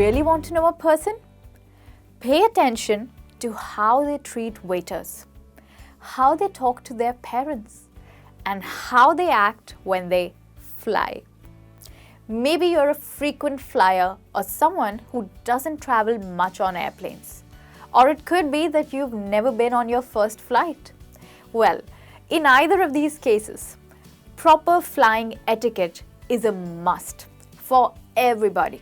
really want to know a person? Pay attention to how they treat waiters, how they talk to their parents, and how they act when they fly. Maybe you're a frequent flyer or someone who doesn't travel much on airplanes. Or it could be that you've never been on your first flight. Well, in either of these cases, proper flying etiquette is a must for everybody.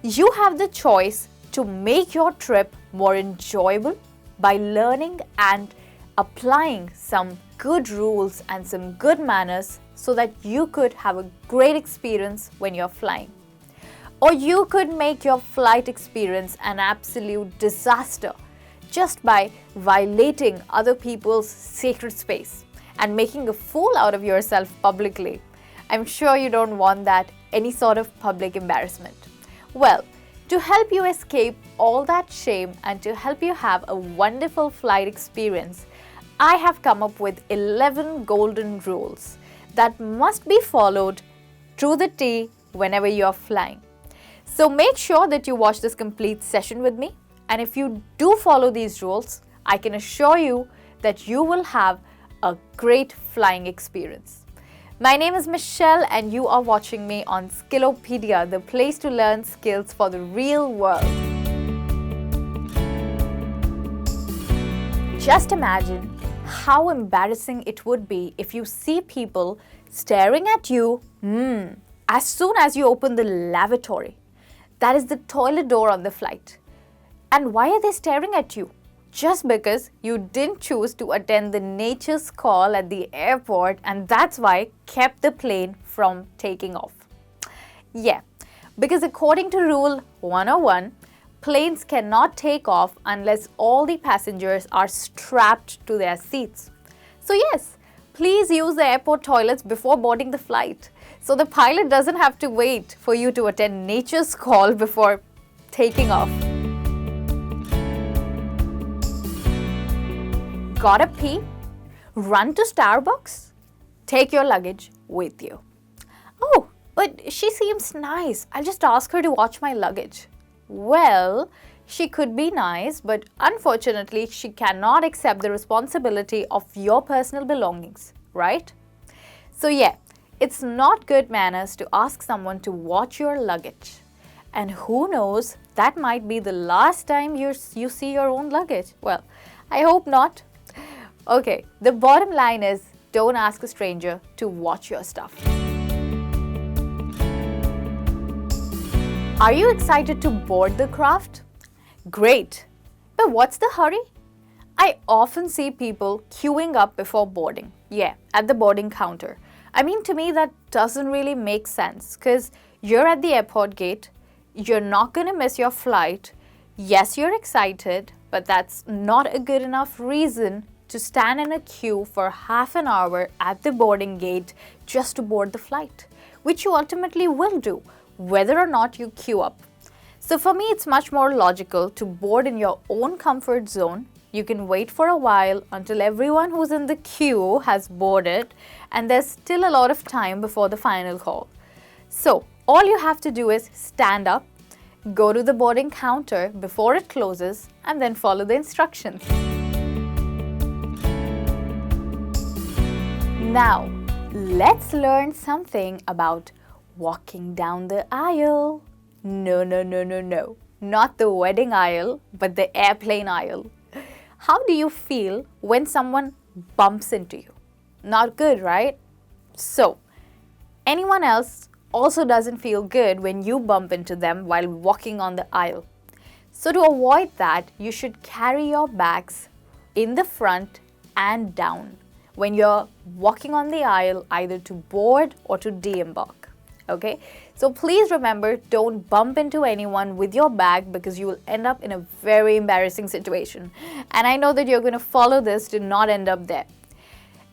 You have the choice to make your trip more enjoyable by learning and applying some good rules and some good manners so that you could have a great experience when you're flying. Or you could make your flight experience an absolute disaster just by violating other people's sacred space and making a fool out of yourself publicly. I'm sure you don't want that, any sort of public embarrassment. Well, to help you escape all that shame and to help you have a wonderful flight experience, I have come up with 11 golden rules that must be followed to the T whenever you're flying. So make sure that you watch this complete session with me, and if you do follow these rules, I can assure you that you will have a great flying experience. My name is Michelle and you are watching me on Skillopedia, the place to learn skills for the real world. Just imagine how embarrassing it would be if you see people staring at you as soon as you open the lavatory. That is the toilet door on the flight. And why are they staring at you? Just because you didn't choose to attend the nature's call at the airport, and that's why kept the plane from taking off. Yeah, because according to Rule 101, planes cannot take off unless all the passengers are strapped to their seats. So yes, please use the airport toilets before boarding the flight, so the pilot doesn't have to wait for you to attend nature's call before taking off. Gotta pee? Run to Starbucks? Take your luggage with you. Oh, but she seems nice. I'll just ask her to watch my luggage. Well, she could be nice, but unfortunately, she cannot accept the responsibility of your personal belongings, right? So yeah, it's not good manners to ask someone to watch your luggage. And who knows, that might be the last time you see your own luggage. Well, I hope not. Okay, the bottom line is, don't ask a stranger to watch your stuff. Are you excited to board the craft? Great, but what's the hurry? I often see people queuing up before boarding. Yeah, at the boarding counter. I mean, to me, that doesn't really make sense because you're at the airport gate, you're not going to miss your flight. Yes, you're excited, but that's not a good enough reason to stand in a queue for half an hour at the boarding gate just to board the flight, which you ultimately will do, whether or not you queue up. So for me, it's much more logical to board in your own comfort zone. You can wait for a while until everyone who's in the queue has boarded, and there's still a lot of time before the final call. So all you have to do is stand up, go to the boarding counter before it closes, and then follow the instructions. Now, let's learn something about walking down the aisle. No, not the wedding aisle, but the airplane aisle. How do you feel when someone bumps into you? Not good, right? So, anyone else also doesn't feel good when you bump into them while walking on the aisle. So to avoid that, you should carry your bags in the front and down when you're walking on the aisle, either to board or to de-embark. Okay, so please remember, don't bump into anyone with your bag because you will end up in a very embarrassing situation. And I know that you're going to follow this to not end up there.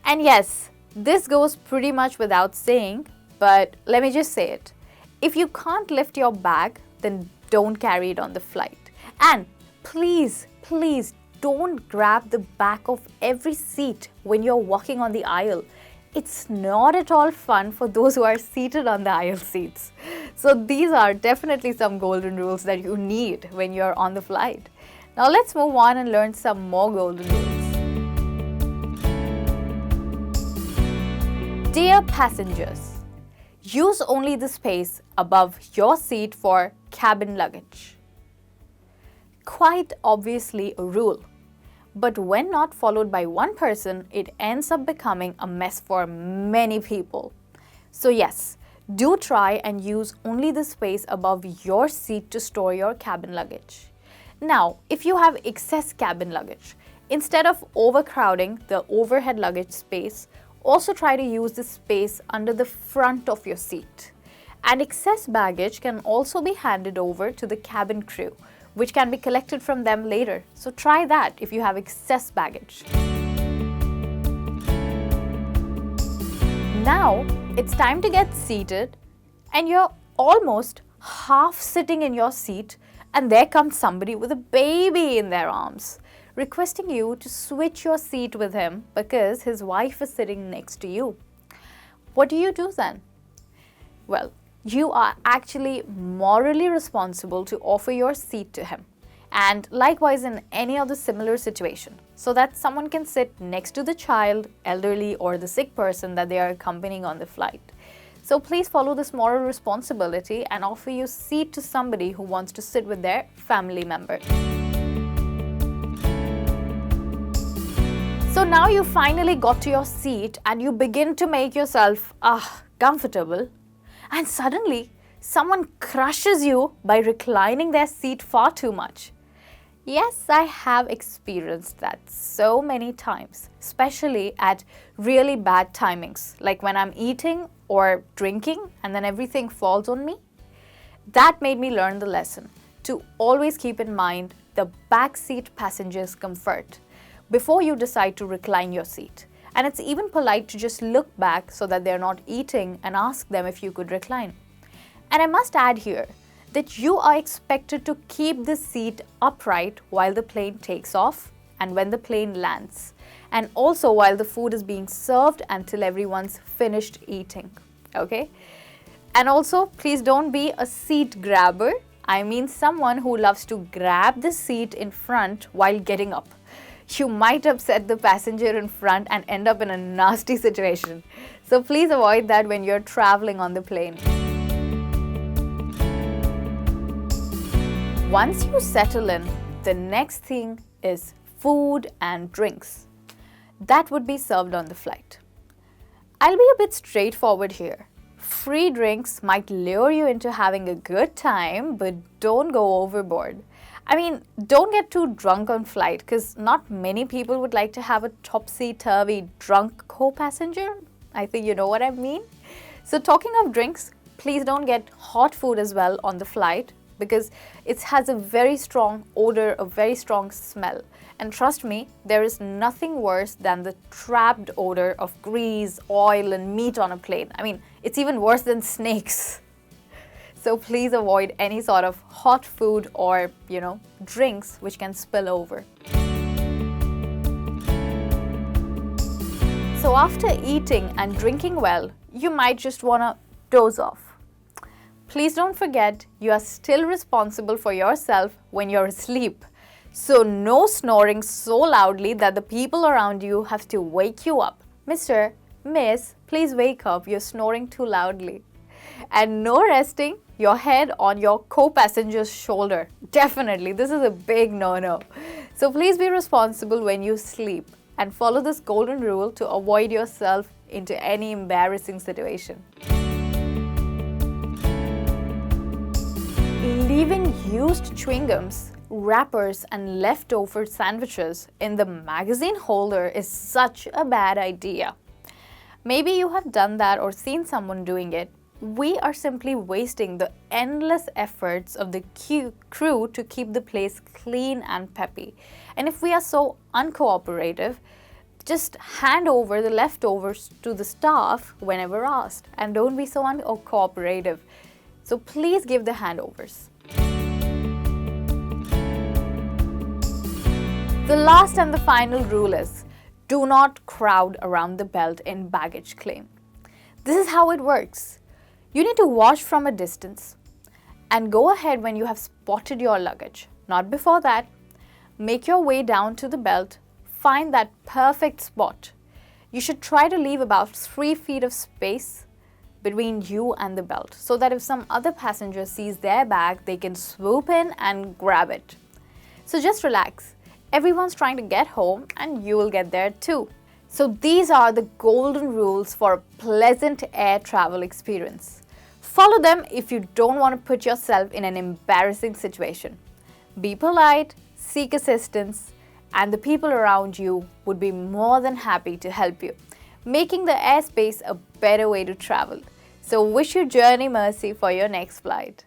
And yes, this goes pretty much without saying, but let me just say it. If you can't lift your bag, then don't carry it on the flight. And please don't grab the back of every seat when you're walking on the aisle. it's not at all fun for those who are seated on the aisle seats. So these are definitely some golden rules that you need when you're on the flight. Now let's move on and learn some more golden rules. Dear passengers, use only the space above your seat for cabin luggage. Quite obviously a rule. But when not followed by one person, it ends up becoming a mess for many people. So yes, do try and use only the space above your seat to store your cabin luggage. Now, if you have excess cabin luggage, instead of overcrowding the overhead luggage space, also try to use the space under the front of your seat. And excess baggage can also be handed over to the cabin crew, which can be collected from them later. So try that if you have excess baggage. Now, it's time to get seated and you're almost half sitting in your seat and there comes somebody with a baby in their arms, requesting you to switch your seat with him because his wife is sitting next to you. What do you do then? Well, you are actually morally responsible to offer your seat to him, and likewise in any other similar situation, so that someone can sit next to the child, elderly, or the sick person that they are accompanying on the flight. So please follow this moral responsibility and offer your seat to somebody who wants to sit with their family member. So now you finally got to your seat and you begin to make yourself comfortable. And suddenly, someone crushes you by reclining their seat far too much. Yes, I have experienced that so many times, especially at really bad timings, like when I'm eating or drinking and then everything falls on me. That made me learn the lesson to always keep in mind the backseat passenger's comfort before you decide to recline your seat. And it's even polite to just look back so that they're not eating and ask them if you could recline. And I must add here that you are expected to keep the seat upright while the plane takes off and when the plane lands, and also while the food is being served until everyone's finished eating. Okay? And also, please don't be a seat grabber. I mean someone who loves to grab the seat in front while getting up. You might upset the passenger in front and end up in a nasty situation. So please avoid that when you're traveling on the plane. Once you settle in, the next thing is food and drinks. That would be served on the flight. I'll be a bit straightforward here. Free drinks might lure you into having a good time, but don't go overboard. I mean, don't get too drunk on flight because not many people would like to have a topsy-turvy drunk co-passenger. I think you know what I mean. So talking of drinks, please don't get hot food as well on the flight because it has a very strong odor, a very strong smell. And trust me, there is nothing worse than the trapped odor of grease, oil and meat on a plane. I mean, it's even worse than snakes. So please avoid any sort of hot food or, drinks which can spill over. So after eating and drinking well, you might just want to doze off. Please don't forget, you are still responsible for yourself when you're asleep. So no snoring so loudly that the people around you have to wake you up. Mr., Miss, please wake up, you're snoring too loudly. And no resting your head on your co-passenger's shoulder. Definitely, this is a big no-no. So please be responsible when you sleep and follow this golden rule to avoid yourself into any embarrassing situation. Leaving used chewing gums, wrappers and leftover sandwiches in the magazine holder is such a bad idea. Maybe you have done that or seen someone doing it. We are simply wasting the endless efforts of the crew to keep the place clean and peppy. And if we are so uncooperative, just hand over the leftovers to the staff whenever asked. And don't be so uncooperative. So please give the handovers. The last and the final rule is, Do not crowd around the belt in baggage claim. This is how it works. You need to watch from a distance and go ahead when you have spotted your luggage, not before that. Make your way down to the belt, find that perfect spot. You should try to leave about 3 feet of space between you and the belt so that if some other passenger sees their bag, they can swoop in and grab it. So just relax. Everyone's trying to get home and you will get there too. So these are the golden rules for a pleasant air travel experience. Follow them if you don't want to put yourself in an embarrassing situation. Be polite, seek assistance, and the people around you would be more than happy to help you, making the airspace a better way to travel. So wish you journey mercy for your next flight.